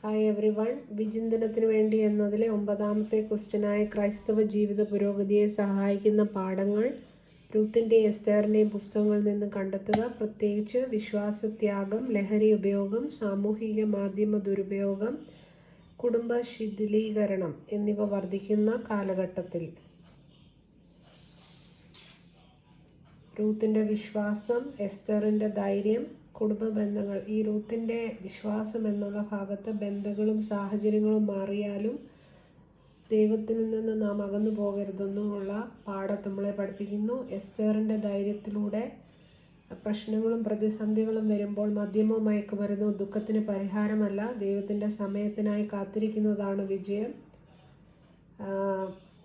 Hi every one. വിചിന്തനത്തിന് വേണ്ടി എന്നതിലെ 9ാമത്തെ ക്വസ്റ്റ്യനായ ക്രൈസ്തവ ജീവിത പുരോഗതിയെ സഹായിക്കുന്ന പാഠങ്ങൾ രൂത്തിൻ്റെയും എസ്തേറിൻ്റെയും പുസ്തകങ്ങളിൽ നിന്ന് കണ്ടെത്തുക. പ്രത്യേകിച്ച് വിശ്വാസത്യാഗം, ലഹരി ഉപയോഗം, സാമൂഹിക മാധ്യമ ദുരുപയോഗം, കുടുംബ ശിഥിലീകരണം എന്നിവ വർദ്ധിക്കുന്ന കാലഘട്ടത്തിൽ. രൂത്തിൻ്റെ വിശ്വാസം, എസ്തറിൻ്റെ ധൈര്യം, കുടുംബ ബന്ധങ്ങൾ. ഈ രൂത്തിൻ്റെ വിശ്വാസം എന്നുള്ള ഭാഗത്ത് ബന്ധങ്ങളും സാഹചര്യങ്ങളും മാറിയാലും ദൈവത്തിൽ നിന്ന് നാം അകന്നു പോകരുതെന്നുള്ള പാഠം നമ്മളെ പഠിപ്പിക്കുന്നു. എസ്തറിൻ്റെ ധൈര്യത്തിലൂടെ പ്രശ്നങ്ങളും പ്രതിസന്ധികളും വരുമ്പോൾ മദ്യമോ മയക്കുമരുന്നോ ദുഃഖത്തിന് പരിഹാരമല്ല, ദൈവത്തിൻ്റെ സമയത്തിനായി കാത്തിരിക്കുന്നതാണ് വിജയം.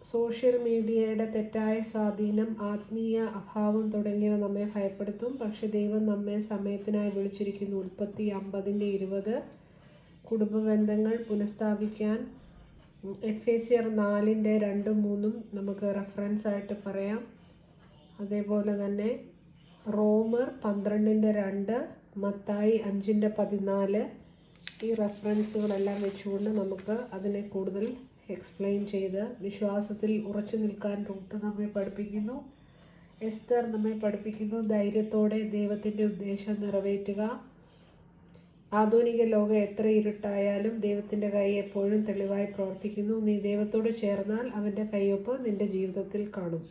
സോഷ്യൽ മീഡിയയുടെ തെറ്റായ സ്വാധീനം, ആത്മീയ അഭാവം തുടങ്ങിയവ നമ്മെ ഭയപ്പെടുത്തും. പക്ഷെ ദൈവം നമ്മെ സമയത്തിനായി വിളിച്ചിരിക്കുന്നു. ഉൽപ്പത്തി 50:20. കുടുംബ ബന്ധങ്ങൾ പുനഃസ്ഥാപിക്കാൻ എഫേസ്യർ 4:2-3 നമുക്ക് റെഫറൻസ് ആയിട്ട് പറയാം. അതേപോലെ തന്നെ റോമർ 12:2, മത്തായി 5:14 ഈ റെഫറൻസുകളെല്ലാം വെച്ചുകൊണ്ട് നമുക്ക് അതിനെ കൂടുതൽ എക്സ്പ്ലെയിൻ ചെയ്ത് വിശ്വാസത്തിൽ ഉറച്ചു നിൽക്കാൻ റൂത്ത് നമ്മെ പഠിപ്പിക്കുന്നു. എസ്തർ നമ്മെ പഠിപ്പിക്കുന്നു ധൈര്യത്തോടെ ദൈവത്തിൻ്റെ ഉദ്ദേശം നിറവേറ്റുക. ആധുനിക ലോകം എത്ര ഇരുട്ടായാലും ദൈവത്തിൻ്റെ കൈ എപ്പോഴും തെളിവായി പ്രവർത്തിക്കുന്നു. നീ ദൈവത്തോട് ചേർന്നാൽ അവൻ്റെ കയ്യൊപ്പ് നിൻ്റെ ജീവിതത്തിൽ കാണും.